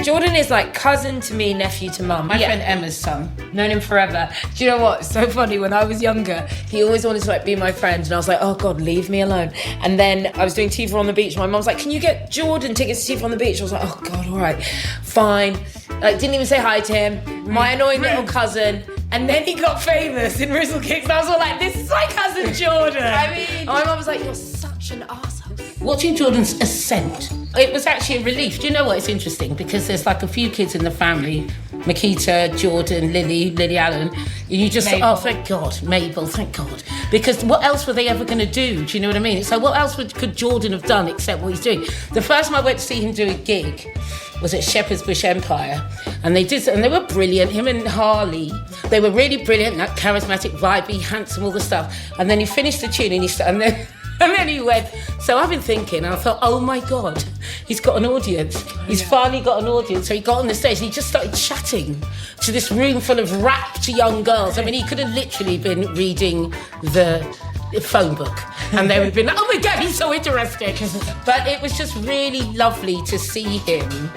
Jordan is like cousin to me, nephew to mum. My friend Emma's son. Known him forever. Do you know what? It's so funny. When I was younger, he always wanted to like be my friend, and I was like, oh God, leave me alone. And then I was doing Tifa on the beach. My mum was like, can you get Jordan tickets to Tifa on the beach? I was like, oh God, all right, fine. Like, didn't even say hi to him. My annoying little cousin. And then he got famous in Rizzle Kicks. And I was all like, this is my cousin Jordan. I mean, and my mum was like, you're such an arsehole. Watching Jordan's ascent, it was actually a relief. Do you know what? It's interesting because there's like a few kids in the family, Miquita, Jordan, Lily Allen. You just Mabel. oh, thank God, Mabel, thank God. Because what else were they ever going to do? Do you know what I mean? So what else could Jordan have done except what he's doing? The first time I went to see him do a gig was at Shepherd's Bush Empire, and they were brilliant. Him and Harley, they were really brilliant. That charismatic, vibey, handsome, all the stuff. And then he finished the tune, and then he went. So I've been thinking, and I thought, oh my God, he's got an audience. He's finally got an audience. So he got on the stage and he just started chatting to this room full of rapt young girls. I mean, he could have literally been reading the phone book, and they would have been like, oh my God, he's so interesting. But it was just really lovely to see him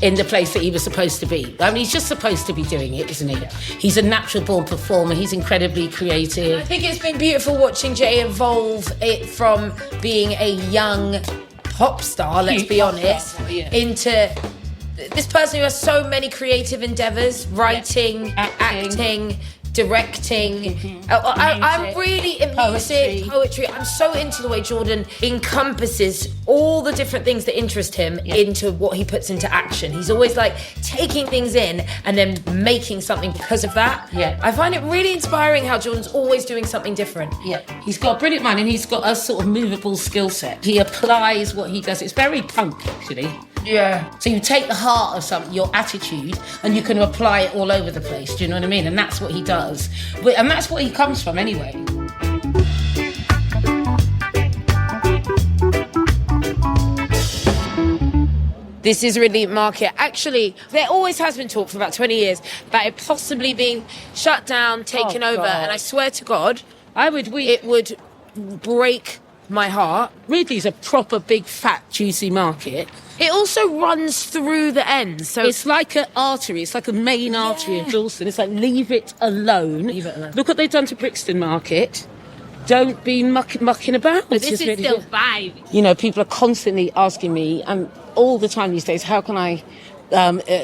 in the place that he was supposed to be. I mean, he's just supposed to be doing it, isn't he? He's a natural born performer. He's incredibly creative. I think it's been beautiful watching Jay evolve it from being a young pop star, let's be honest, into this person who has so many creative endeavours, writing, acting, directing. I'm really in music, poetry. I'm so into the way Jordan encompasses all the different things that interest him into what he puts into action. He's always like taking things in and then making something because of that. Yeah. I find it really inspiring how Jordan's always doing something different. Yeah, he's got a brilliant mind, and he's got a sort of movable skill set. He applies what he does. It's very punk, actually. Yeah. So you take the heart of something, your attitude, and you can apply it all over the place. Do you know what I mean? And that's what he does. And that's what he comes from anyway. This is Ridley Market. Actually, there always has been talk for about 20 years about it possibly being shut down, taken over. God. And I swear to God, It would break my heart. Ridley's a proper big, fat, juicy market. It also runs through the ends. So It's like an artery. It's like a main artery in Dalston. It's like, leave it alone. Leave it alone. Look what they've done to Brixton Market. Don't be mucking about. But this is really still good. vibe. You know, people are constantly asking me, and all the time these days, how can I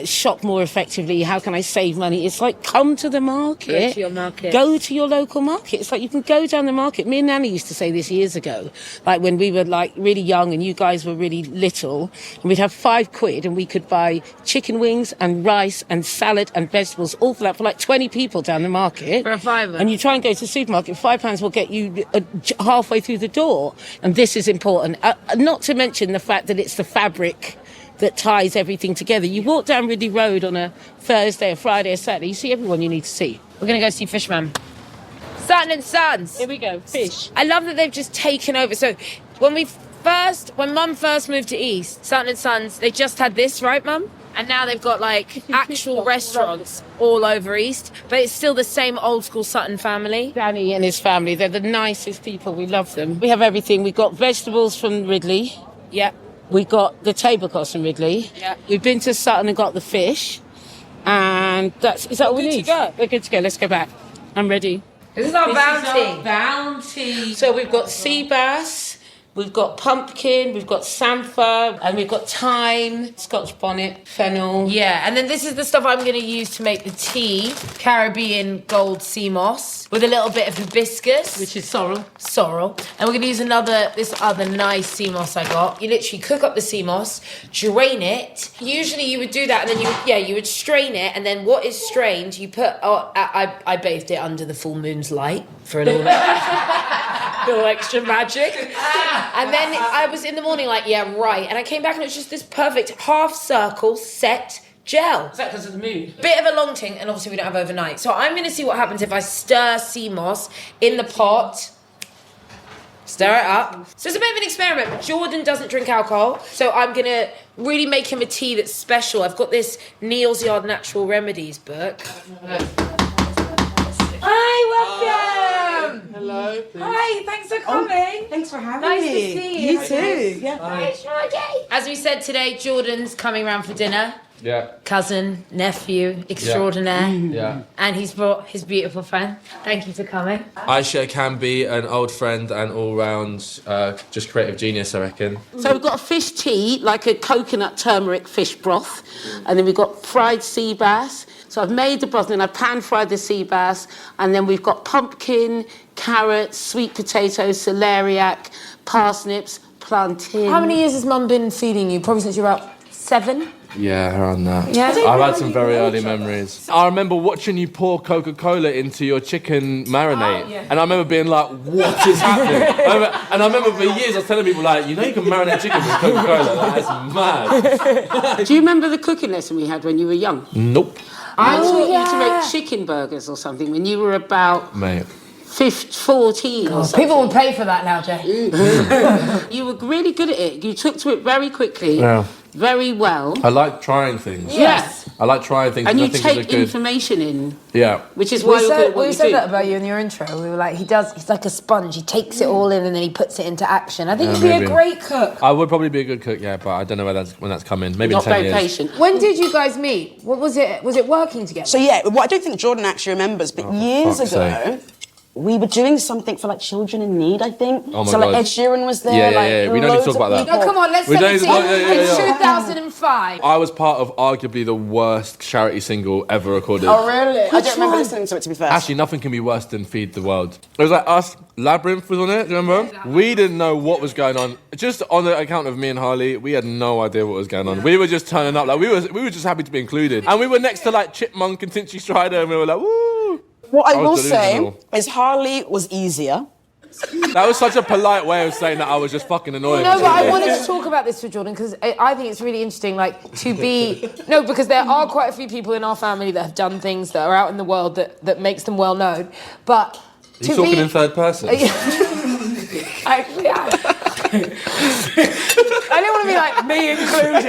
shop more effectively? How can I save money? It's like, come to the market. Go to your market. Go to your local market. It's like you can go down the market. Me and Nanny used to say this years ago, like when we were like really young and you guys were really little, and we'd have £5 and we could buy chicken wings and rice and salad and vegetables, all for that, for like 20 people down the market. For a £5. And you try and go to the supermarket, £5 will get you halfway through the door. And this is important. Not to mention the fact that it's the fabric that ties everything together. You walk down Ridley Road on a Thursday, a Friday, a Saturday, you see everyone you need to see. We're going to go see Fishman. Sutton and Sons. Here we go, fish. I love that they've just taken over. So when Mum first moved to East, Sutton and Sons, they just had this, right, Mum? And now they've got like actual restaurants all over East, but it's still the same old school Sutton family. Danny and his family, they're the nicest people. We love them. We have everything. We've got vegetables from Ridley. Yep. We got the tablecloths from Ridley. Yeah. We've been to Sutton and got the fish. And is that all we need? We're good to go. Let's go back. I'm ready. This is our bounty. Bounty. So we've got sea bass, we've got pumpkin, we've got sampha, and we've got thyme, Scotch bonnet, fennel. Yeah, and then this is the stuff I'm going to use to make the tea. Caribbean gold sea moss with a little bit of hibiscus. Which is sorrel. Sorrel. And we're going to use this other nice sea moss I got. You literally cook up the sea moss, drain it. Usually you would do that and then you would strain it, and then what is strained, you put... I bathed it under the full moon's light for a little bit. Little extra magic. And then I was in the morning like, yeah, right. And I came back and it was just this perfect half circle set gel. Is that because of the moon? Bit of a long ting, and obviously we don't have overnight. So I'm going to see what happens if I stir sea moss in the pot. Stir it up. So it's a bit of an experiment. Jordan doesn't drink alcohol, so I'm going to really make him a tea that's special. I've got this Neil's Yard Natural Remedies book. Hi, welcome. Hello. Hi, thanks for coming. Thanks for having Nice me. to see you. You too. Yeah. As we said today, Jordan's coming round for dinner. cousin, nephew, extraordinaire. Yeah. And he's brought his beautiful friend. Thank you for coming. Ayishat Akanbi, an old friend and all-round just creative genius, I reckon. So we've got a fish tea, like a coconut turmeric fish broth, and then we've got fried sea bass. So I've made the broth, and then I've pan-fried the sea bass, and then we've got pumpkin, carrots, sweet potatoes, celeriac, parsnips, plantain. How many years has Mum been feeding you? Probably since you were about 7? Yeah, around that. Yeah. I've had some very early memories. I remember watching you pour Coca-Cola into your chicken marinade. And I remember being like, what is happening? I remember for years I was telling people, like, you know you can marinate chicken with Coca-Cola? That's mad. Do you remember the cooking lesson we had when you were young? Nope. I taught you to make chicken burgers or something when you were about... Mate. 14 or something. People would pay for that now, Jay. You were really good at it. You took to it very quickly, very well. I like trying things. Yes. I like trying things. And you I think take it's a good... information in. Yeah. Which is why you're good at what we you said do. that about you in your intro. We were like, he's like a sponge. He takes it all in and then he puts it into action. I think you'd be a great cook. I would probably be a good cook, yeah, but I don't know when that's coming. Maybe Not in 10 very years. patient. When did you guys meet? What was it? Was it working together? So yeah, well, I don't think Jordan actually remembers, but years fuck's ago, we were doing something for like children in need, I think. Oh my so like God. Ed Sheeran was there. Yeah. We don't need to talk about that. No, come on, let's We say don't- it's yeah. 2005. I was part of arguably the worst charity single ever recorded. Oh really? I don't remember listening to it, to be fair. Actually, nothing can be worse than Feed the World. It was like us, Labyrinth was on it, do you remember? We didn't know what was going on. Just on the account of me and Harley, we had no idea what was going on. We were just turning up, like we were just happy to be included. And we were next to like Chipmunk and Tinchy Strider, and we were like, woo! What I I will was say delusional. is Harley was easier. That was such a polite way of saying that I was just fucking annoying. No, but I wanted to talk about this with Jordan because I think it's really interesting, like, to be... No, because there are quite a few people in our family that have done things that are out in the world that makes them well known, but... Are you talking in third person? Actually, I don't want to be like, me included.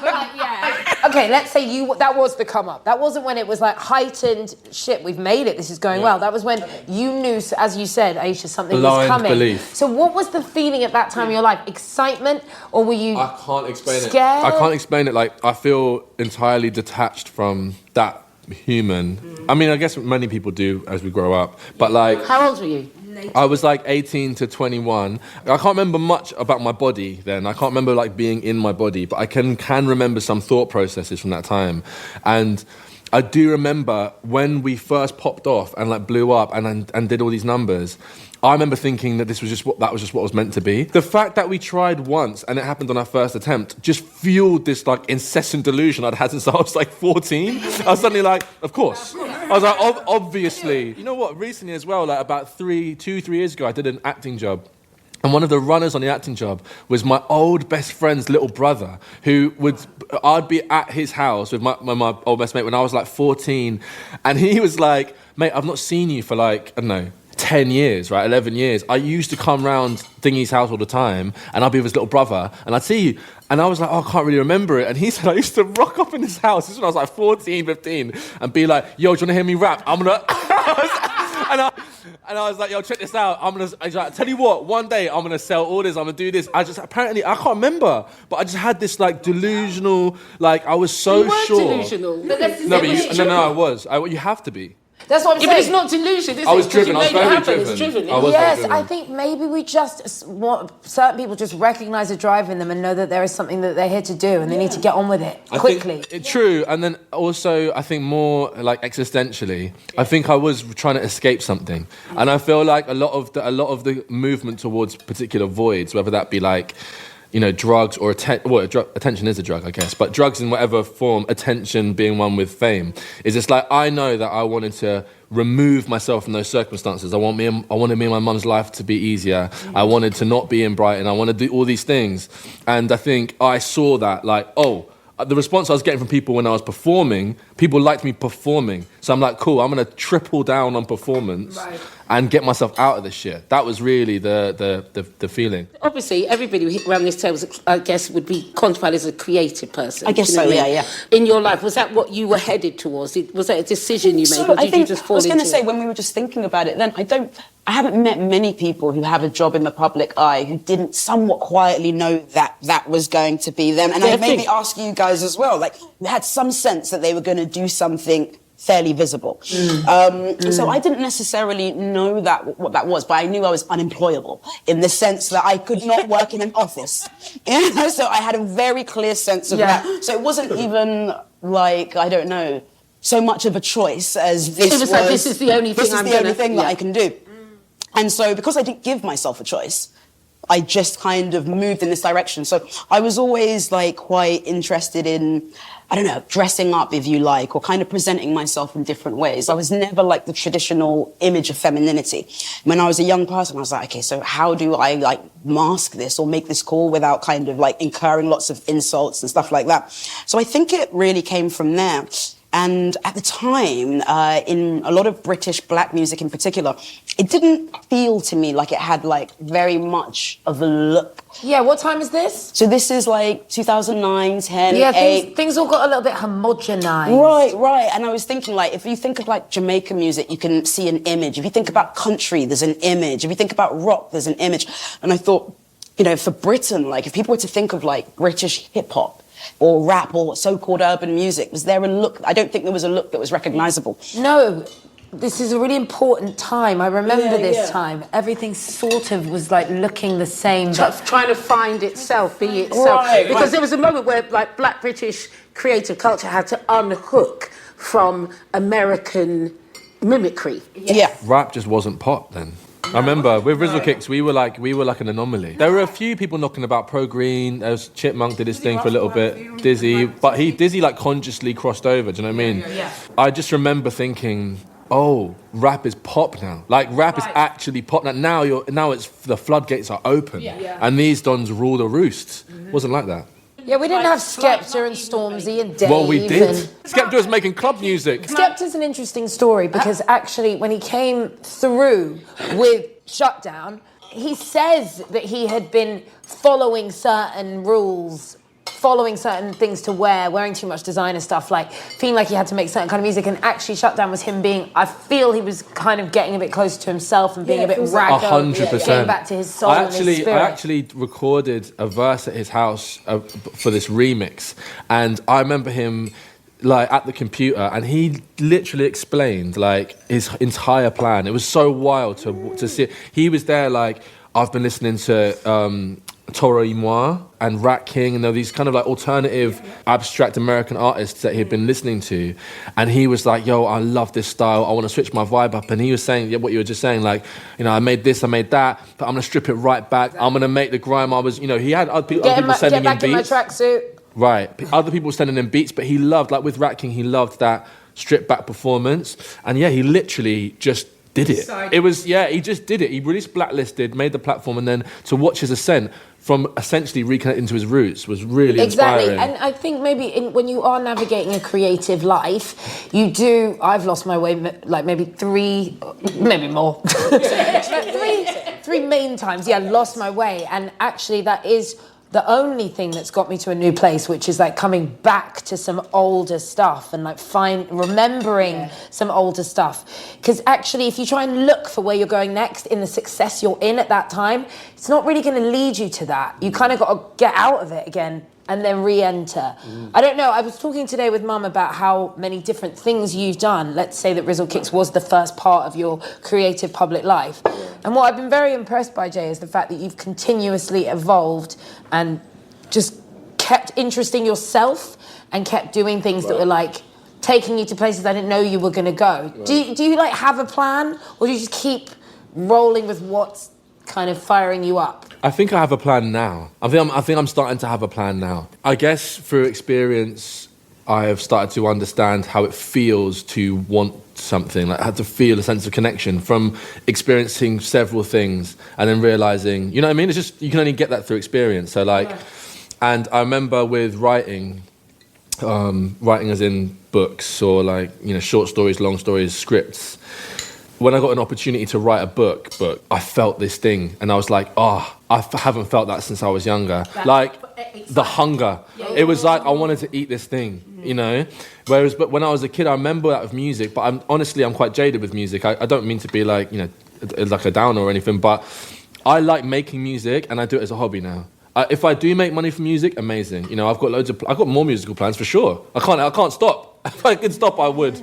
But, yeah. Okay, let's say that was the come up. That wasn't when it was like heightened, shit, we've made it, this is going well. That was when you knew, as you said, Ayisha, something was coming. Belief. So what was the feeling at that time in your life? Excitement? Or were you I can't explain scared? it. I can't explain it. Like, I feel entirely detached from that human. I mean, I guess many people do as we grow up. But like... How old were you? I was like 18 to 21. I can't remember much about my body then. I can't remember like being in my body, but I can remember some thought processes from that time. And I do remember when we first popped off and like blew up and did all these numbers. I remember thinking that that was just what was meant to be. The fact that we tried once and it happened on our first attempt just fueled this like incessant delusion I'd had since I was like 14. I was suddenly like, of course. I was like, obviously. You know what? Recently as well, like about 3 years ago, I did an acting job. And one of the runners on the acting job was my old best friend's little brother, I'd be at his house with my old best mate when I was like 14. And he was like, mate, I've not seen you for like, I don't know, 10 years, right, 11 years. I used to come round Thingy's house all the time, and I'd be with his little brother, and I'd see you. And I was like, oh, I can't really remember it. And he said, I used to rock up in his house. This is when I was like 14, 15, and be like, yo, do you want to hear me rap? I'm going to... And I was like, yo, check this out. I was like, tell you what, one day I'm going to sell all this, I'm going to do this. I can't remember, but I just had this like delusional, like I was so sure. Delusional. No, I was. You have to be. That's what I'm saying. But it's not delusion, is it? I was driven. I was You made it very happen. driven. It's driven. I was very driven. I think maybe we just want certain people just recognise a drive in them and know that there is something that they're here to do and they need to get on with it quickly. True, and then also I think more like existentially. I think I was trying to escape something, and I feel like a lot of the movement towards particular voids, whether that be like, you know, drugs or attention is a drug, I guess, but drugs in whatever form, attention being one with fame, is just like I know that I wanted to remove myself from those circumstances. I wanted me and my mum's life to be easier. I wanted to not be in Brighton. I wanted to do all these things, and I think I saw that like, oh, the response I was getting from people when I was performing, people liked me performing. So I'm like, cool, I'm going to triple down on performance and get myself out of this shit. That was really the feeling. Obviously, everybody around this table, I guess, would be quantified as a creative person. I guess do you know so, what I mean? yeah. In your life, was that what you were headed towards? Was that a decision you made, So or did I think you just fall I was going to into say, it? when we were just thinking about it then, I haven't met many people who have a job in the public eye who didn't somewhat quietly know that was going to be them. And I maybe ask you guys as well, like, you had some sense that they were going to do something fairly visible. So I didn't necessarily know what that was, but I knew I was unemployable in the sense that I could not work in an office. You know? So I had a very clear sense of that. So it wasn't even like, I don't know, so much of a choice as this It was like, this is the only thing that I can do. And so because I didn't give myself a choice, I just kind of moved in this direction. So I was always like quite interested in, I don't know, dressing up, if you like, or kind of presenting myself in different ways. I was never like the traditional image of femininity. When I was a young person, I was like, okay, so how do I like mask this or make this cool without kind of like incurring lots of insults and stuff like that? So I think it really came from there. And at the time, in a lot of British black music in particular, it didn't feel to me like it had like very much of a look. Yeah, what time is this? So this is like 2009, 10, Yeah, 8. things all got a little bit homogenized. Right. And I was thinking, like, if you think of like Jamaican music, you can see an image. If you think about country, there's an image. If you think about rock, there's an image. And I thought, you know, for Britain, like, if people were to think of like British hip hop, or rap, or so-called urban music, was there a look? I don't think there was a look that was recognisable. No, this is a really important time. I remember this time. Everything sort of was like looking the same. But Trying to find itself, be itself. Because there was a moment where like black British creative culture had to unhook from American mimicry. Yeah. Rap just wasn't pop then. I remember with Rizzle Kicks, we were like an anomaly. There were a few people knocking about Pro Green. There was Chipmunk did his thing for a little bit. Dizzy like consciously crossed over. Do you know what I mean? Yeah. I just remember thinking, oh, rap is pop now. Like rap is actually pop now. Now it's the floodgates are open, and these dons rule the roost. Wasn't like that. yeah, we didn't have Skepta and Stormzy and Dave. Well, we did. and- Skepta was making club music. Skepta's an interesting story because actually when he came through with Shutdown, he says that he had been following certain rules, following certain things to wear, wearing too much designer stuff, like feeling like he had to make certain kind of music, and actually Shutdown was him being, I feel he was kind of getting a bit closer to himself and being a bit raggo, 100%. getting back to his soul and his spirit. I actually recorded a verse at his house for this remix, and I remember him like at the computer, and he literally explained like his entire plan. It was so wild to see. He was there like, I've been listening to Toro y Moi and Rat King, and these kind of like alternative abstract American artists that he'd been listening to, and he was like, yo, I love this style, I want to switch my vibe up. And he was saying what you were just saying, like, you know, I made this, I made that, but I'm gonna strip it right back. I'm gonna make the grime. He had other people sending him beats. Get back in my tracksuit. Right, other people were sending him beats, but he loved, like with Rat King, he loved that stripped back performance. And yeah, he literally just did it. He just did it. He released Blacklisted, made the platform, and then to watch his ascent from essentially reconnecting to his roots was really inspiring. Exactly, and I think maybe when you are navigating a creative life, you do, I've lost my way like maybe three, maybe more, three main times, lost my way, and actually that is the only thing that's got me to a new place, which is like coming back to some older stuff and like remembering some older stuff. Because actually, if you try and look for where you're going next in the success you're in at that time, it's not really going to lead you to that. You kind of got to get out of it again and then re-enter. I don't know, I was talking today with Mum about how many different things you've done. Let's say that Rizzle Kicks was the first part of your creative public life. And what I've been very impressed by, Jay, is the fact that you've continuously evolved and just kept interesting yourself and kept doing things that were like taking you to places I didn't know you were gonna go. Do you like have a plan, or do you just keep rolling with what's kind of firing you up? I think I have a plan now. I think I'm starting to have a plan now. I guess through experience, I have started to understand how it feels to want something, like how to feel a sense of connection from experiencing several things and then realizing, you know what I mean? It's just, you can only get that through experience. So like, and I remember with writing as in books or like, you know, short stories, long stories, scripts, when I got an opportunity to write a book, I felt this thing, and I was like, haven't felt that since I was younger. The hunger. It was like I wanted to eat this thing, you know? But when I was a kid, I remember that with music, but I'm quite jaded with music. I don't mean to be like, you know, like a downer or anything, but I like making music, and I do it as a hobby now. If I do make money from music, amazing. You know, I've got more musical plans for sure. I can't stop. If I could stop, I would.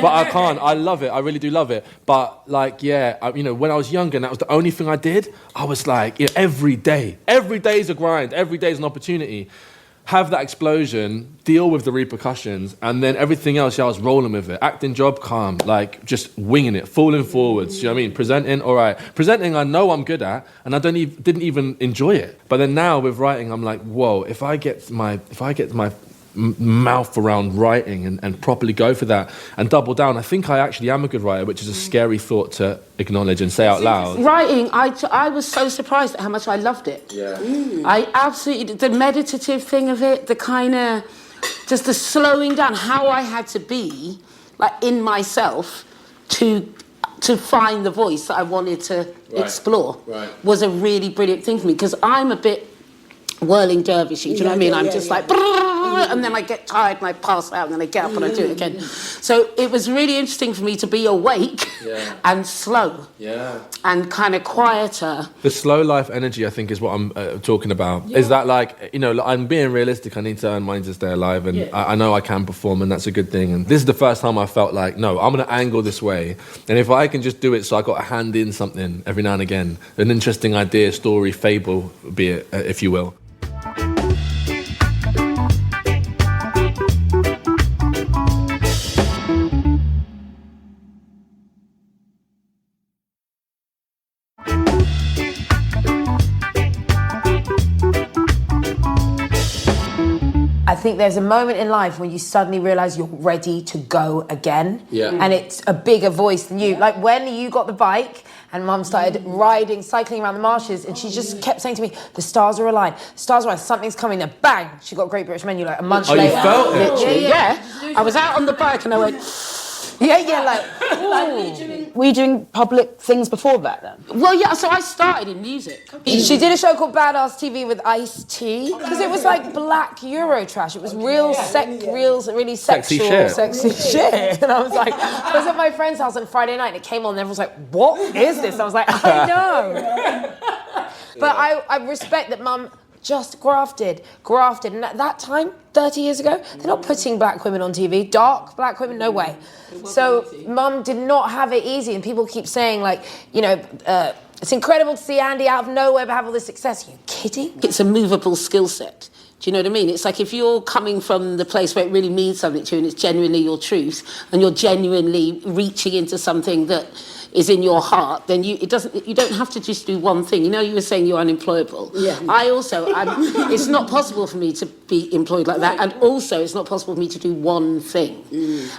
But I can't. I love it. I really do love it. But you know, when I was younger and that was the only thing I did, I was like, you know, every day is a grind. Every day is an opportunity. Have that explosion, deal with the repercussions, and then everything else, I was rolling with it. Acting job, calm, like just winging it, falling forwards. You know what I mean? Presenting, all right. Presenting, I know I'm good at, and I didn't even enjoy it. But then now with writing, I'm like, whoa! If I get my mouth around writing and properly go for that and double down, I think I actually am a good writer, which is a scary thought to acknowledge and say out loud. Writing, I was so surprised at how much I loved it. Yeah. I absolutely, the meditative thing of it, the kind of, just the slowing down, how I had to be, like, in myself to find the voice that I wanted to explore was a really brilliant thing for me, because I'm a bit whirling dervishy, do you know what I mean? I'm just like, and then I get tired and I pass out and then I get up and I do it again. So it was really interesting for me to be awake and slow and kind of quieter. The slow life energy, I think, is what I'm talking about. Is that like, you know, I'm being realistic, I need to earn money to stay alive, and I know I can perform, and that's a good thing. And this is the first time I felt like, no, I'm going to angle this way. And if I can just do it so I got a hand in something every now and again, an interesting idea, story, fable, be it, if you will. I think there's a moment in life when you suddenly realise you're ready to go again. Yeah. And it's a bigger voice than you. Like when you got the bike and Mum started cycling around the marshes, and she just kept saying to me, the stars are aligned, something's coming. Then bang, she got Great British Menu like a month later. Oh, you felt it? Literally, Yeah. I was out on the bike and I went... Were you doing public things before that then? Well, yeah, so I started in music. She did a show called Badass TV with Ice-T, because it was like black Euro trash. It was really sexual, sexy shit. And I was like, I was at my friend's house on Friday night and it came on and everyone was like, what is this? I was like, I know. But I respect that Mum just grafted. And at that time, 30 years ago, they're not putting black women on TV. Dark black women, no way. So Mum did not have it easy, and people keep saying, like, you know, it's incredible to see Andi out of nowhere but have all this success. Are you kidding? It's a movable skill set. Do you know what I mean? It's like if you're coming from the place where it really means something to you and it's genuinely your truth, and you're genuinely reaching into something that is in your heart, then you don't have to just do one thing. You know, you were saying you're unemployable. Yeah. It's not possible for me to be employed like that, and also it's not possible for me to do one thing.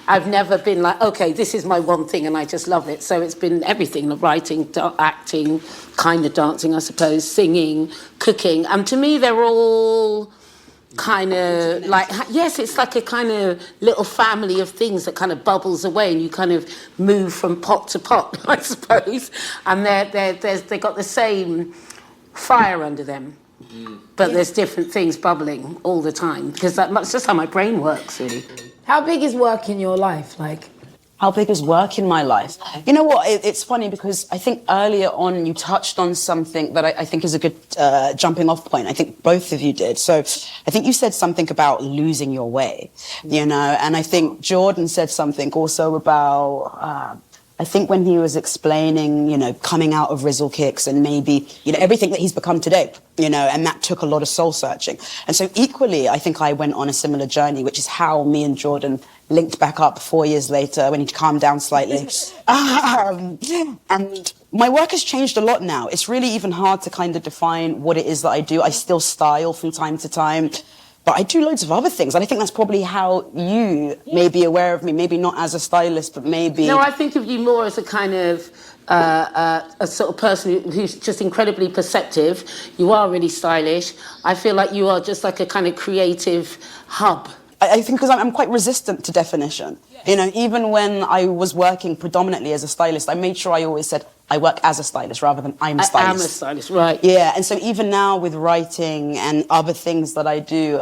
I've never been like, okay, this is my one thing and I just love it. So it's been everything, like writing, acting, kind of dancing, I suppose, singing, cooking. And to me, they're all kind of like, yes, it's like a kind of little family of things that kind of bubbles away, and you kind of move from pot to pot, I suppose, and they got the same fire under them, but there's different things bubbling all the time, because that's just how my brain works, really. How big is work in your life? Like, how big is work in my life? You know what, it's funny because I think earlier on you touched on something that I think is a good jumping off point. I think both of you did. So I think you said something about losing your way, you know, and I think Jordan said something also about, I think when he was explaining, you know, coming out of Rizzle Kicks and maybe, you know, everything that he's become today, you know, and that took a lot of soul searching. And so equally, I think I went on a similar journey, which is how me and Jordan linked back up 4 years later when he calmed down slightly. And my work has changed a lot now. It's really even hard to kind of define what it is that I do. I still style from time to time, but I do loads of other things. And I think that's probably how you may be aware of me, maybe not as a stylist, but maybe... No, I think of you more as a kind of... a sort of person who's just incredibly perceptive. You are really stylish. I feel like you are just like a kind of creative hub I think because I'm quite resistant to definition. You know, even when I was working predominantly as a stylist, I made sure I always said I work as a stylist rather than I'm a stylist. I am a stylist, right. Yeah, and so even now with writing and other things that I do,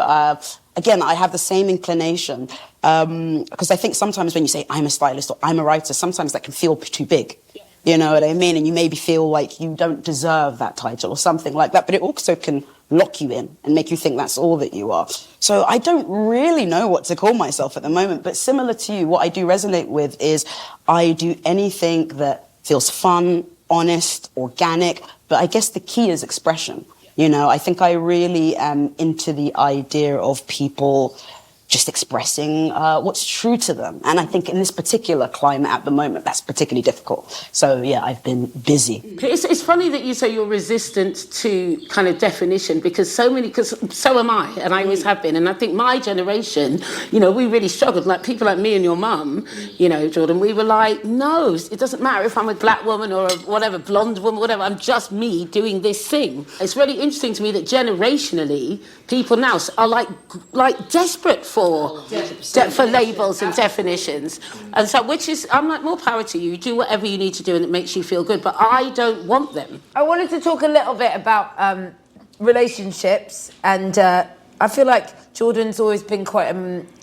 again, I have the same inclination. Because I think sometimes when you say I'm a stylist or I'm a writer, sometimes that can feel too big. You know what I mean? And you maybe feel like you don't deserve that title or something like that. But it also can lock you in and make you think that's all that you are. So I don't really know what to call myself at the moment. But similar to you, what I do resonate with is I do anything that feels fun, honest, organic. But I guess the key is expression. You know, I think I really am into the idea of people just expressing what's true to them. And I think in this particular climate at the moment, that's particularly difficult. So, yeah, I've been busy. It's funny that you say you're resistant to kind of definition because so am I, and I always have been. And I think my generation, you know, we really struggled. Like people like me and your mum, you know, Jordan, we were like, no, it doesn't matter if I'm a black woman or a whatever, blonde woman, whatever, I'm just me doing this thing. It's really interesting to me that generationally, people now are like desperate for labels and definitions. And so, which is, I'm like, more power to you. Do whatever you need to do and it makes you feel good. But I don't want them. I wanted to talk a little bit about relationships, and I feel like Jordan's always been quite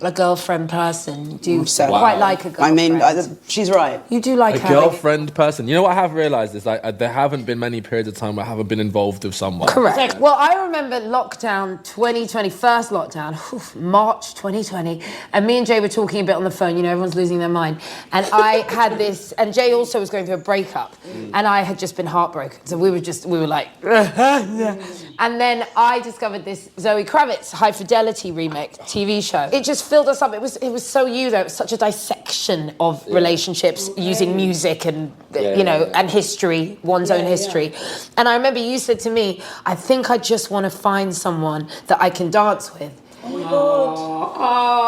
a girlfriend person. Do you quite like a girlfriend? I mean, she's right. You do like a girlfriend person. You know what I have realised is like there haven't been many periods of time where I haven't been involved with someone. Correct. Well, I remember lockdown 2020, first lockdown, March 2020, and me and Jay were talking a bit on the phone. You know, everyone's losing their mind, and I had this, and Jay also was going through a breakup, and I had just been heartbroken. So we were like, and then I discovered this Zoe Kravitz High Fidelity remake TV show. It just filled us up. It was so you though. It was such a dissection of relationships using music and you know and history, one's own history. And I remember you said to me, I think I just want to find someone that I can dance with. Oh my God.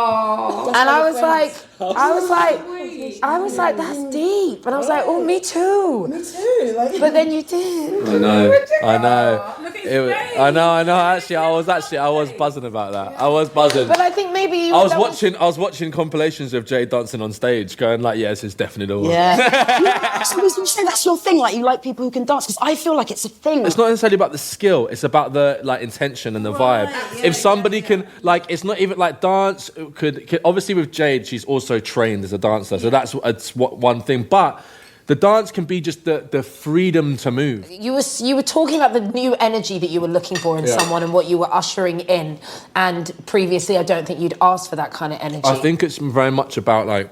And I was like, that's deep. And I was like, oh, me too. Me too. Like, but then you did. I know. I know. Actually, I was buzzing about that. I was buzzing. But I think maybe I was watching compilations of Jade dancing on stage, going like, "Yeah, this is definitely the one." Yeah. So when you say that's your thing, like you like people who can dance, because I feel like it's a thing. It's not necessarily about the skill; it's about the like intention and the vibe. If somebody can, like, it's not even like dance could obviously with Jade, she's also trained as a dancer, so that's one thing, but. The dance can be just the freedom to move. You were talking about the new energy that you were looking for in someone and what you were ushering in. And previously, I don't think you'd asked for that kind of energy. I think it's very much about like,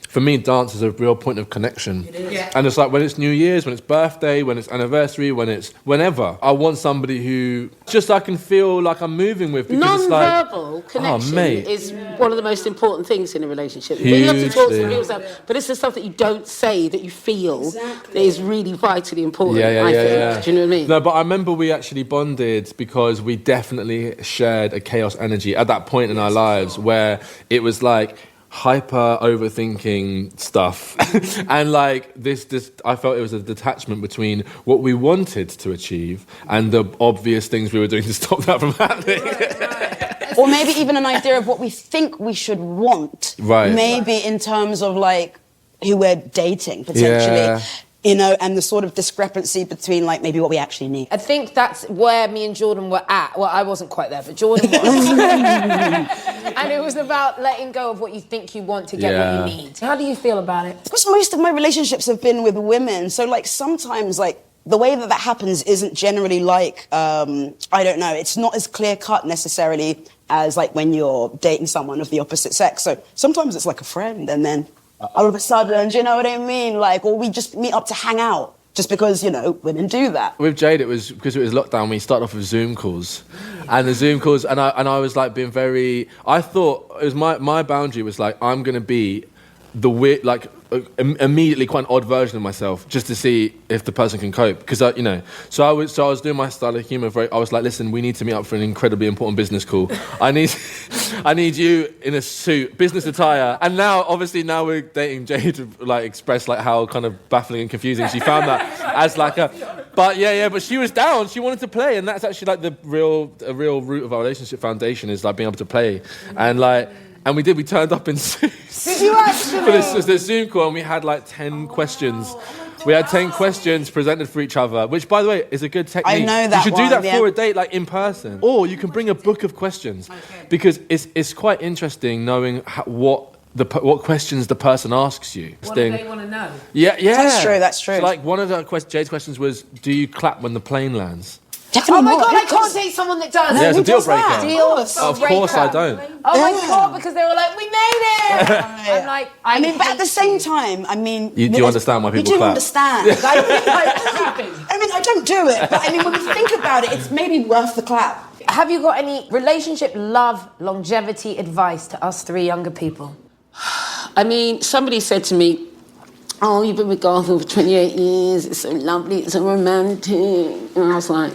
for me, dance is a real point of connection. It is. Yeah. And it's like when it's New Year's, when it's birthday, when it's anniversary, when it's whenever. I want somebody who just I can feel like I'm moving with. Because non-verbal connection is one of the most important things in a relationship. You have to talk to people, but it's the stuff that you don't say that you feel that is really vitally important, I think. Do you know what I mean? No, but I remember we actually bonded because we definitely shared a chaos energy at that point in our lives where it was like, hyper overthinking stuff and like this I felt it was a detachment between what we wanted to achieve and the obvious things we were doing to stop that from happening. Right. Or maybe even an idea of what we think we should want, maybe in terms of like who we're dating potentially. You know, and the sort of discrepancy between, like, maybe what we actually need. I think that's where me and Jordan were at. Well, I wasn't quite there, but Jordan was. And it was about letting go of what you think you want to get what you need. How do you feel about it? Because most of my relationships have been with women, so, like, sometimes, like, the way that happens isn't generally like, I don't know, it's not as clear-cut necessarily as, like, when you're dating someone of the opposite sex. So sometimes it's like a friend, and then all of a sudden, do you know what I mean? Like, or we just meet up to hang out, just because, you know, women do that. With Jade, it was because it was lockdown. We started off with Zoom calls, and the Zoom calls, and I was like being very. I thought it was my boundary was like I'm gonna be the weird, like immediately quite an odd version of myself, just to see if the person can cope. Because you know, so I was doing my style of humour. I was like, listen, we need to meet up for an incredibly important business call. I need you in a suit, business attire. And now, obviously, now we're dating Jade to like express like how kind of baffling and confusing she found that as like a. But but she was down. She wanted to play, and that's actually like the real root of our relationship foundation is like being able to play, and like. And we did. We turned up in suits. Did you actually? For the Zoom call, and we had like 10 questions. We had 10 questions presented for each other, which, by the way, is a good technique. I know that You should do that one, for a date, like in person. Or you can bring a book of questions. Because it's quite interesting knowing what questions the person asks you. What do they want to know? Yeah. That's true. So, like, one of Jade's questions was, do you clap when the plane lands? Definitely Oh my not. God, I can't date someone that does. Yeah, it's a who deal does that? breaker. Of course I don't. Oh my Yeah. God, because they were like, we made it. I'm like, I mean, but at the hate same you. time, I mean... You do understand why people You do clap. understand. I mean, I don't do it, but I mean, when you think about it, it's maybe worth the clap. Have you got any relationship, love, longevity advice to us three younger people? I mean, somebody said to me, oh, you've been with Garfield for 28 years, it's so lovely, it's so romantic. And I was like,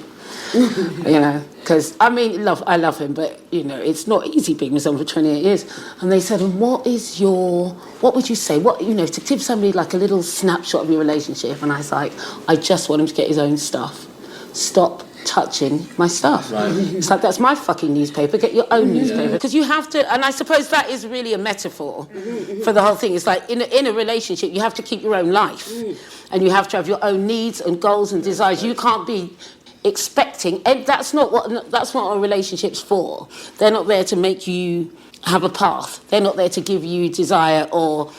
you know, because, I mean, I love him, but, you know, it's not easy being with someone for 28 years. And they said, what would you say, to give somebody like a little snapshot of your relationship? And I was like, I just want him to get his own stuff. Stop touching my stuff. Right. It's like, that's my fucking newspaper, get your own newspaper. Because you have to, and I suppose that is really a metaphor for the whole thing. It's like, in a relationship, you have to keep your own life. And you have to have your own needs and goals and desires. You can't be expecting, and that's not what a relationship's for. They're not there to make you have a path. They're not there to give you desire or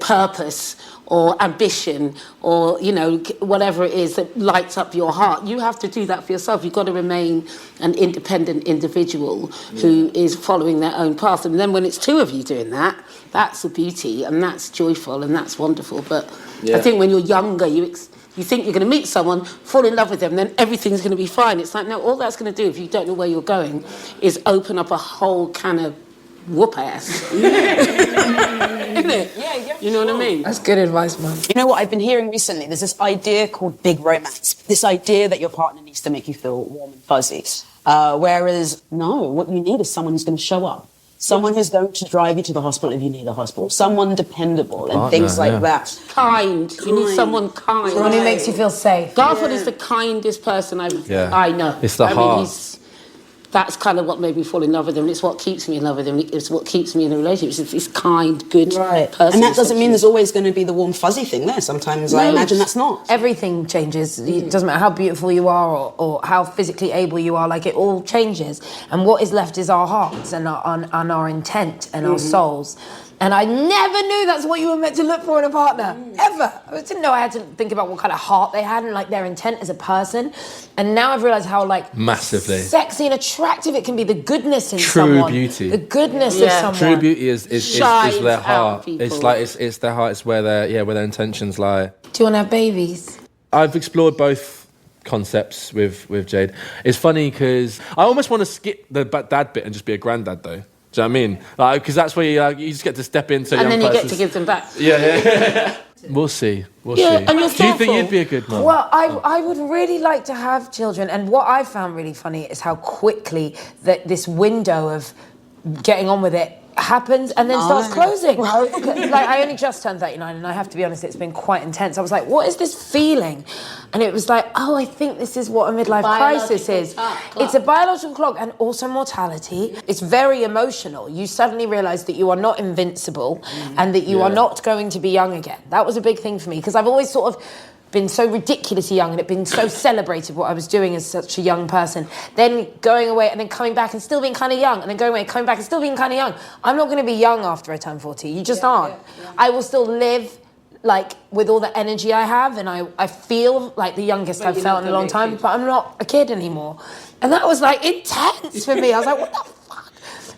purpose or ambition or, you know, whatever it is that lights up your heart. You have to do that for yourself. You've got to remain an independent individual who is following their own path. And then when it's two of you doing that, that's the beauty and that's joyful and that's wonderful. But I think when you're younger, you think you're going to meet someone, fall in love with them, then everything's going to be fine. It's like, no, all that's going to do, if you don't know where you're going, is open up a whole can of whoop ass. Isn't it? Yeah. You know what I mean? That's good advice, man. You know what I've been hearing recently? There's this idea called big romance. This idea that your partner needs to make you feel warm and fuzzy. Whereas, no, what you need is someone who's going to show up. Someone who's going to drive you to the hospital if you need a hospital. Someone dependable and things like that. Kind. You need someone kind. Someone who makes you feel safe. Garfield is the kindest person I know. It's the heart. That's kind of what made me fall in love with him. It's what keeps me in love with him. It's what keeps me in a relationship. It's this kind, good person. And that doesn't mean there's always going to be the warm, fuzzy thing there. Sometimes I imagine that's not. Everything changes. It doesn't matter how beautiful you are or how physically able you are. Like, it all changes. And what is left is our hearts and our intent and our souls. And I never knew that's what you were meant to look for in a partner, ever. I didn't know I had to think about what kind of heart they had and, like, their intent as a person. And now I've realised how, like, massively sexy and attractive it can be. The goodness in someone. True beauty. The goodness of someone. True beauty is their heart. People. It's like it's their heart. It's where their intentions lie. Do you want to have babies? I've explored both concepts with Jade. It's funny because I almost want to skip the dad bit and just be a granddad, though. Do you know what I mean? Like, because that's where you just get to step into a young and then you person's... get to give them back. Yeah. We'll see. We'll see. And you're Do you think thoughtful. you'd be a good mum? Well, I would really like to have children, and what I found really funny is how quickly this window of getting on with it happens and then starts closing. Like, I only just turned 39, and I have to be honest, it's been quite intense. I was like, what is this feeling? And it was like, oh, I think this is what a midlife crisis is. It's a biological clock and also mortality. It's very emotional. You suddenly realise that you are not invincible and that you are not going to be young again. That was a big thing for me, because I've always sort of been so ridiculously young and it been so celebrated what I was doing as such a young person, then going away and then coming back and still being kind of young, and then going away, coming back and still being kind of young. I'm not going to be young after I turn 40. You just aren't. I will still live like with all the energy I have, and I feel like the youngest I've felt in a long time, but I'm not a kid anymore. And that was like intense for me. I was like, what the fuck?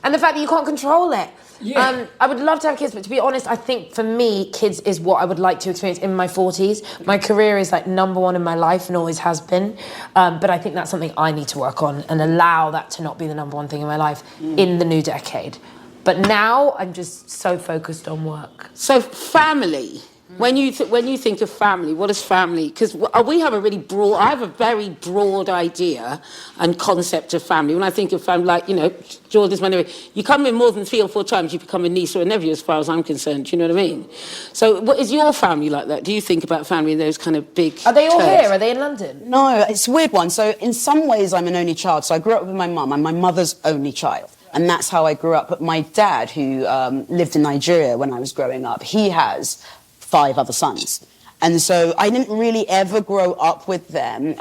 And the fact that you can't control it. I would love to have kids, but to be honest, I think for me, kids is what I would like to experience in my 40s. My career is like number one in my life and always has been. But I think that's something I need to work on and allow that to not be the number one thing in my life in the new decade. But now I'm just so focused on work. So family. When you think of family, what is family? Because we have I have a very broad idea and concept of family. When I think of family, like, you know, Jordan's my nephew. You come in more than 3 or 4 times, you become a niece or a nephew, as far as I'm concerned. Do you know what I mean? So what is your family like that? Do you think about family in those kind of big Are they all terms? here? Are they in London? No, it's a weird one. So in some ways, I'm an only child. So I grew up with my mum. I'm my mother's only child. And that's how I grew up. But my dad, who lived in Nigeria when I was growing up, he has 5 other sons. And so I didn't really ever grow up with them.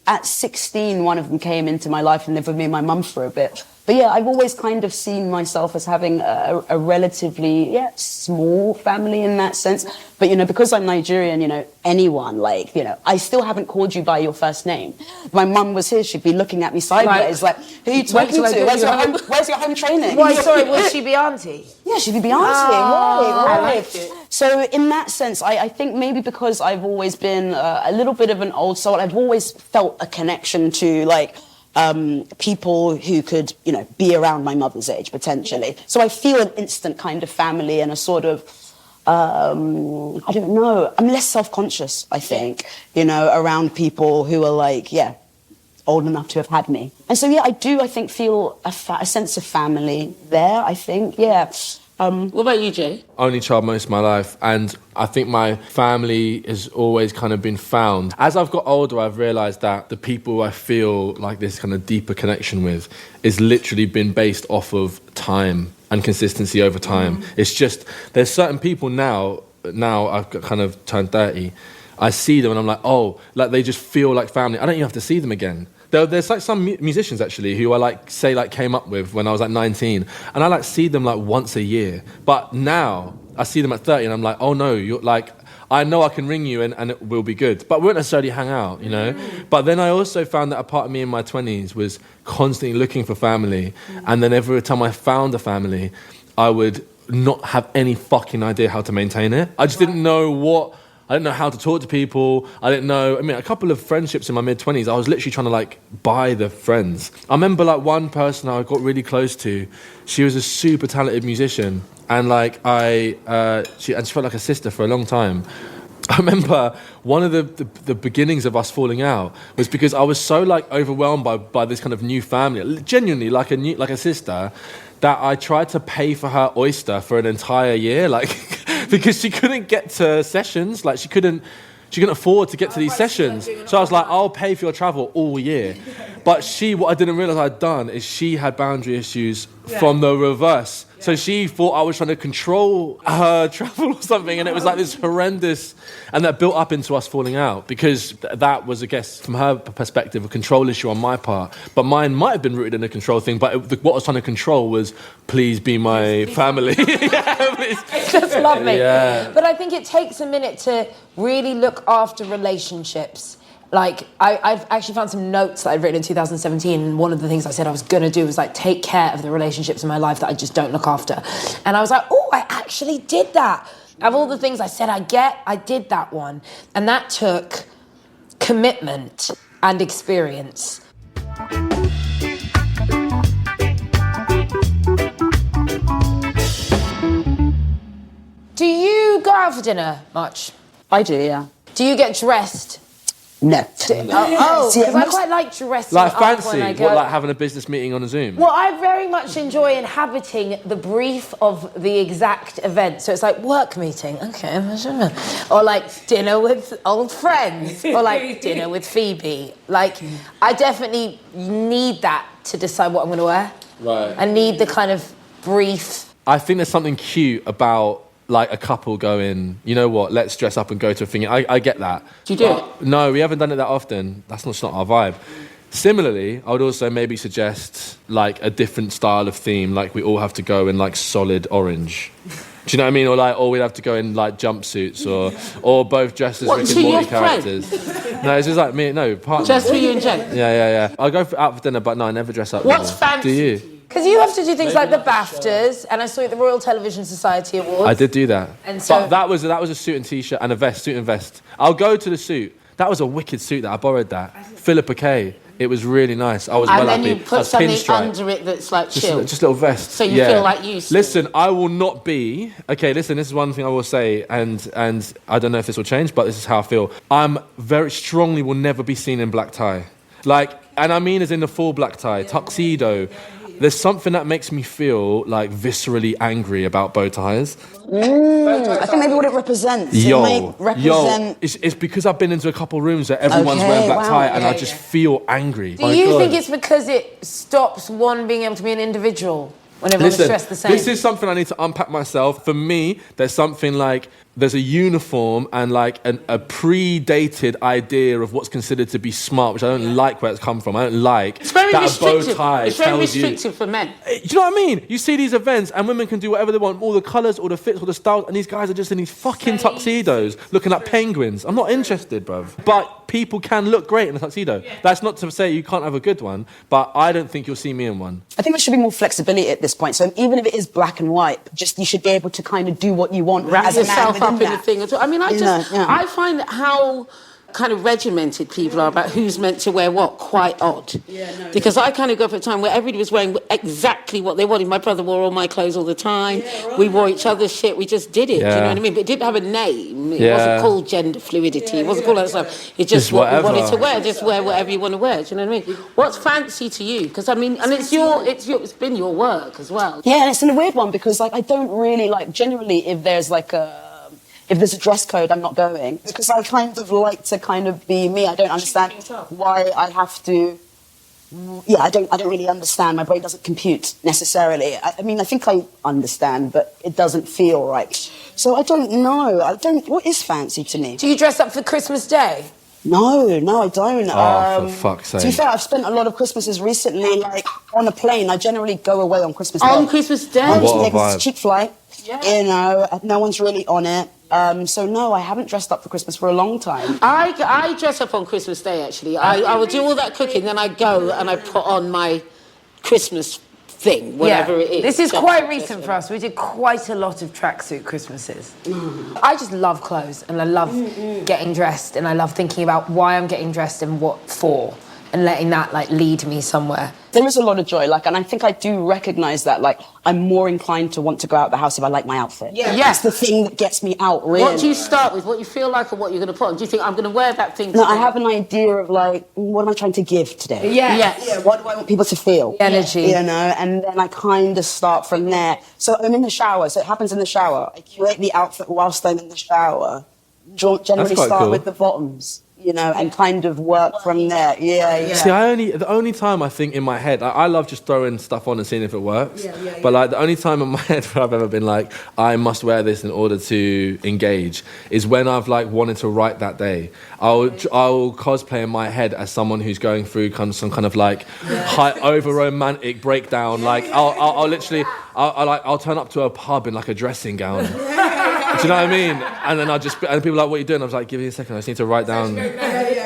At 16, one of them came into my life and lived with me and my mum for a bit. But yeah, I've always kind of seen myself as having a relatively, small family in that sense. But, you know, because I'm Nigerian, you know, anyone, like, you know, I still haven't called you by your first name. If my mum was here, she'd be looking at me sideways, like, who are you talking to? Where's your home training? Why, sorry, would she be auntie? Yeah, she'd be Beyonce. Right. I like it. So in that sense, I think maybe because I've always been a little bit of an old soul, I've always felt a connection to, like, people who could, you know, be around my mother's age, potentially. So I feel an instant kind of family and a sort of, I don't know, I'm less self-conscious, I think, you know, around people who are like, old enough to have had me. And so, I think, feel a sense of family there, I think, What about you, Jay? Only child most of my life, and I think my family has always kind of been found. As I've got older, I've realised that the people I feel like this kind of deeper connection with is literally been based off of time and consistency over time. It's just, there's certain people now I've kind of turned 30, I see them and I'm like, oh, like they just feel like family. I don't even have to see them again. There's like some musicians actually who I like say like came up with when I was like 19, and I like see them like once a year. But now I see them at 30 and I'm like, oh no, you're like, I know I can ring you and it will be good. But we won't necessarily hang out, you know? But then I also found that a part of me in my 20s was constantly looking for family. And then every time I found a family, I would not have any fucking idea how to maintain it. I just didn't know I didn't know how to talk to people. I didn't know, a couple of friendships in my mid-20s, I was literally trying to like buy the friends. I remember like one person I got really close to, she was a super talented musician, and like she felt like a sister for a long time. I remember one of the beginnings of us falling out was because I was so like overwhelmed by this kind of new family, genuinely like a sister, that I tried to pay for her oyster for an entire year, like because she couldn't get to sessions, like she couldn't afford to get to these sessions. So I was like, I'll pay for your travel all year. But what I didn't realise I'd done is she had boundary issues from the reverse. So she thought I was trying to control her travel or something, and it was like this horrendous, and that built up into us falling out, because that was, I guess, from her perspective, a control issue on my part. But mine might have been rooted in a control thing, but what I was trying to control was, please be my family. Just love me. Yeah. But I think it takes a minute to really look after relationships. Like, I've actually found some notes that I'd written in 2017, and one of the things I said I was going to do was, like, take care of the relationships in my life that I just don't look after. And I was like, oh, I actually did that. Of all the things I said I did that one. And that took commitment and experience. Do you go out for dinner much? I do, yeah. Do you get dressed? No. Because I quite like dressing like up fancy, when I go. what, like having a business meeting on a Zoom? Well, I very much enjoy inhabiting the brief of the exact event. So it's like work meeting, okay, or like dinner with old friends, or like dinner with Phoebe. Like, I definitely need that to decide what I'm going to wear. Right. I need the kind of brief. I think there's something cute about like a couple going, you know what, let's dress up and go to a thing. I get that. Do you do it? No, we haven't done it that often. That's not our vibe. Similarly, I would also maybe suggest like a different style of theme, like we all have to go in like solid orange. Do you know what I mean? Or we'd have to go in like jumpsuits, or both dressed as Rick and Morty characters. No, it's just like me. No, partner. Just for you and Jen? Yeah. I'll go out for dinner, but no, I never dress up. What's fancy? Do you? Because you have to do things like the BAFTAs, and I saw you at the Royal Television Society Awards. I did do that. And so, but that was a suit and t-shirt and a vest, suit and vest. I'll go to the suit. That was a wicked suit that I borrowed that. Philippa K. It was really nice. I was well happy. And then you put something under it that's like chill. Just a little vest. So you feel like you. Listen, I will not be... Okay, listen, this is one thing I will say, and I don't know if this will change, but this is how I feel. I'm very strongly will never be seen in black tie. Like, and I mean as in the full black tie, tuxedo. there's something that makes me feel like viscerally angry about bow ties. I think maybe what it represents. It might represent... It's because I've been into a couple rooms where everyone's wearing black tie and I just feel angry. Do you think it's because it stops one being able to be an individual when everyone's dressed the same? This is something I need to unpack myself. For me, there's something like there's a uniform and like a predated idea of what's considered to be smart, which I don't like where it's come from. I don't like it's very that restrictive. a bow tie it's very tells restrictive for men. Do you know what I mean? You see these events and women can do whatever they want, all the colours, all the fits, all the styles, and these guys are just in these fucking tuxedos looking like penguins. I'm not interested, bruv. But people can look great in a tuxedo. That's not to say you can't have a good one, but I don't think you'll see me in one. I think there should be more flexibility at this point. So even if it is black and white, just you should be able to kind of do what you want Wrap as a man yourself up in within the that. thing as well. I mean, I find how kind of regimented people are about who's meant to wear what quite odd. Because I kind of grew up at a time where everybody was wearing exactly what they wanted. My brother wore all my clothes all the time. We wore each other's shit. We just did it. Do you know what I mean? But it didn't have a name. It wasn't called gender fluidity. It wasn't called that stuff. It's just what we wanted to wear. Just wear whatever you want to wear. Do you know what I mean? What's fancy to you? Because I mean, and it's been your work as well. Yeah, and it's a weird one because like I don't really like generally if there's a dress code, I'm not going. Because I kind of like to kind of be me. I don't understand why I have to... Yeah, I don't really understand. My brain doesn't compute necessarily. I mean, I think I understand, but it doesn't feel right. So I don't know. What is fancy to me? Do you dress up for Christmas Day? No, I don't. Oh, for fuck's sake. To be fair, I've spent a lot of Christmases recently, like, on a plane. I generally go away on Christmas Day. On Christmas Day? It's a cheap flight. Yeah. You know, no one's really on it. So no, I haven't dressed up for Christmas for a long time. I dress up on Christmas Day, actually. I will do all that cooking, then I go and I put on my Christmas thing, whatever it is. This is quite recent for us. We did quite a lot of tracksuit Christmases. I just love clothes and I love getting dressed and I love thinking about why I'm getting dressed and what for and letting that like lead me somewhere. There is a lot of joy, like, and I think I do recognise that, like, I'm more inclined to want to go out the house if I like my outfit. Yeah. That's the thing that gets me out, really. What do you start with? What you feel like or what you're going to put on? Do you think I'm going to wear that thing today? No, I have an idea of, like, what am I trying to give today? Yes. Yeah, what do I want people to feel? Energy. You know, and then I kind of start from there. So I'm in the shower, so it happens in the shower. I curate the outfit whilst I'm in the shower. Generally start with the bottoms. You know, and kind of work from there. Yeah. See, the only time I think in my head, I love just throwing stuff on and seeing if it works. But like the only time in my head where I've ever been like, I must wear this in order to engage, is when I've like wanted to write that day. I'll cosplay in my head as someone who's going through some kind of like over romantic breakdown. Like I'll literally turn up to a pub in like a dressing gown. Do you know what I mean? And then and people are like, what are you doing? I was like, give me a second, I just need to write down.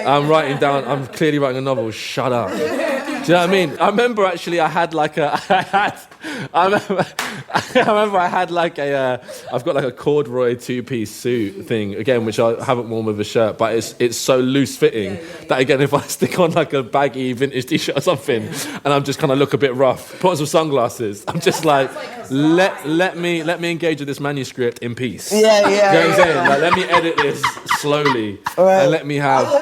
I'm clearly writing a novel, shut up. Do you know what I mean? I remember actually I've got like a corduroy two-piece suit thing, again, which I haven't worn with a shirt, but it's so loose-fitting that, again, if I stick on like a baggy vintage t-shirt or something, and I'm just kind of look a bit rough, put on some sunglasses, I'm just like, let me engage with this manuscript in peace. Yeah. You know what I'm saying? Like, let me edit this slowly and let me have... Do you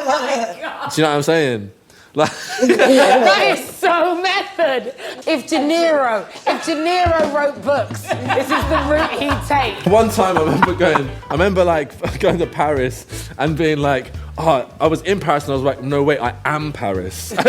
know what I'm saying? Like, that is so method. If De Niro wrote books, this is the route he'd take. One time I remember going to Paris and being like, oh, I was in Paris and I was like, no, wait, I am Paris. and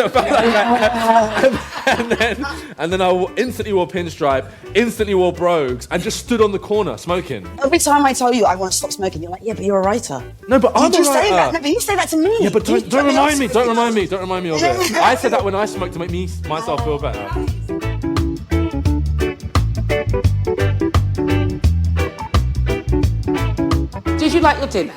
then I instantly wore pinstripe, instantly wore brogues, and just stood on the corner smoking. Every time I tell you I want to stop smoking, you're like, yeah, but you're a writer. No, but I'm a writer. Say that? No, but you say that to me. Yeah, but don't remind me. Don't remind me of it. I said that when I smoked to make myself feel better. Did you like your dinner?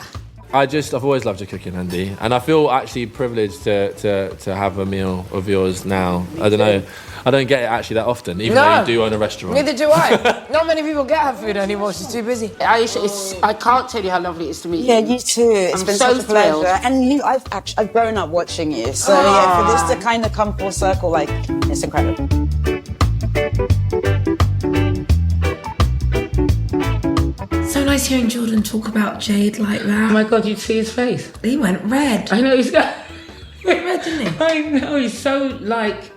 I've always loved your cooking, Andy, and I feel actually privileged to have a meal of yours now. I don't know, I don't get it actually that often, even though you do own a restaurant. Neither do I. Not many people get her food anymore. She's too busy. Ayisha, I can't tell you how lovely it is to meet you. Yeah, you too. It's been so such a pleasure. thrilled. And I've grown up watching you, so yeah, for this to kind of come full circle, like, it's incredible. So nice hearing Jordan talk about Jade like that. Oh my God, you'd see his face. He went red. I know he's got... He went red, didn't he? I know, he's so like...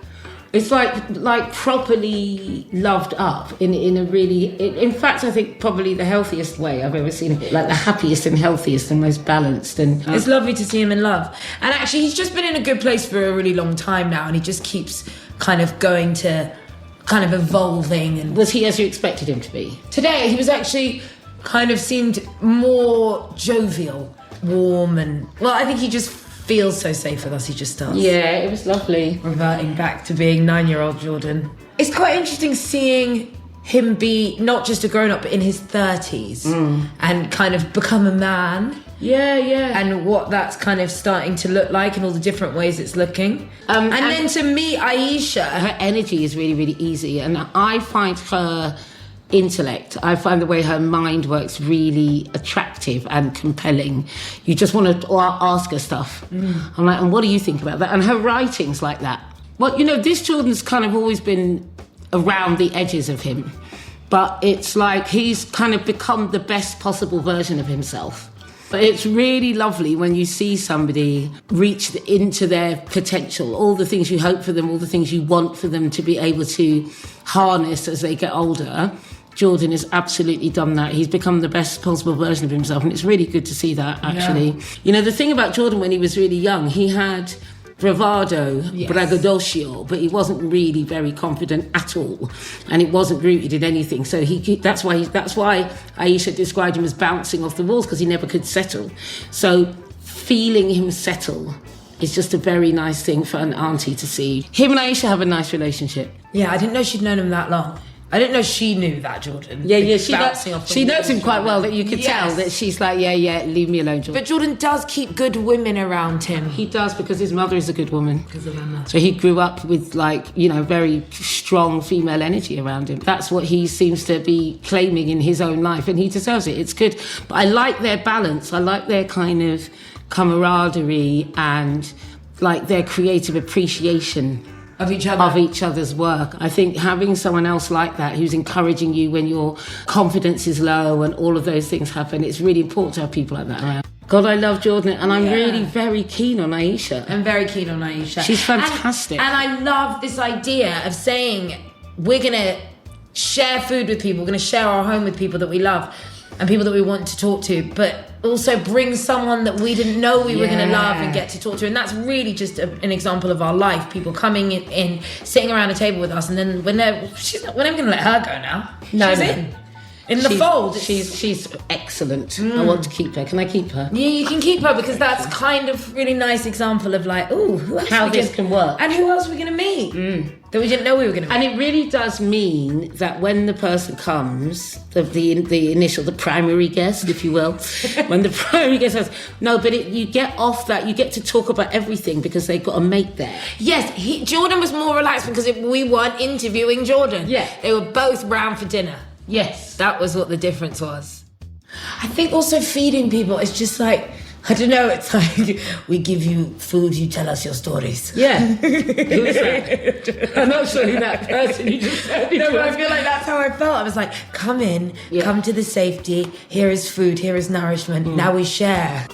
It's like properly loved up in a really, in fact, I think probably the healthiest way I've ever seen it. Like the happiest and healthiest and most balanced. And it's lovely to see him in love. And actually, he's just been in a good place for a really long time now, and he just keeps kind of going to, kind of evolving. And was he as you expected him to be? Today, he was actually kind of seemed more jovial, warm, and well, I think he just feels so safe with us, he just does. Yeah, it was lovely. Reverting back to being 9-year-old Jordan. It's quite interesting seeing him be not just a grown-up, but in his 30s and kind of become a man. Yeah, yeah. And what that's kind of starting to look like and all the different ways it's looking. And then to meet Ayisha. Her energy is really, really easy. And I find her intellect, I find the way her mind works really attractive and compelling. You just want to ask her stuff. I'm like, and what do you think about that? And her writing's like that. Well, you know, this Jordan's kind of always been around the edges of him, but it's like he's kind of become the best possible version of himself. But it's really lovely when you see somebody reach into their potential, all the things you hope for them, all the things you want for them to be able to harness as they get older. Jordan has absolutely done that. He's become the best possible version of himself, and it's really good to see that, actually. Yeah. You know, the thing about Jordan when he was really young, he had bravado, braggadocio, but he wasn't really very confident at all, and it wasn't rooted in anything. So that's why Ayisha described him as bouncing off the walls, because he never could settle. So feeling him settle is just a very nice thing for an auntie to see. Him and Ayisha have a nice relationship. Yeah, I didn't know she'd known him that long. I didn't know she knew that, Jordan. Yeah, she knows him quite well, that you could tell that she's like, yeah, leave me alone, Jordan. But Jordan does keep good women around him. He does, because his mother is a good woman. Because of Emma. So he grew up with, like, you know, very strong female energy around him. That's what he seems to be claiming in his own life, and he deserves it. It's good. But I like their balance. I like their kind of camaraderie and, like, their creative appreciation of each other. Of each other's work. I think having someone else like that who's encouraging you when your confidence is low and all of those things happen, it's really important to have people like that around. God, I love Jordan, and I'm really very keen on Ayisha. I'm very keen on Ayisha. She's fantastic. And I love this idea of saying we're going to share food with people, we're going to share our home with people that we love and people that we want to talk to, but also bring someone that we didn't know we were going to love and get to talk to. And that's really just an example of our life. People coming in, sitting around a table with us, and then we're never going to let her go now. She's in the fold. She's excellent. I want to keep her. Can I keep her? Yeah, you can keep her, because that's kind of really nice example of like, who else how this can work. And who else are we going to meet that we didn't know we were going to meet. And it really does mean that when the person comes, the initial, the primary guest, if you will, when the primary guest says, no, but you get off that, you get to talk about everything because they've got a mate there. Yes, Jordan was more relaxed because we weren't interviewing Jordan. Yeah. They were both round for dinner. Yes. That was what the difference was. I think also feeding people is just like, I don't know, it's like, we give you food, you tell us your stories. Yeah. Who is that? I'm not sure who that person you just said. No, but I feel like that's how I felt. I was like, come in, come to the safety, here is food, here is nourishment, now we share.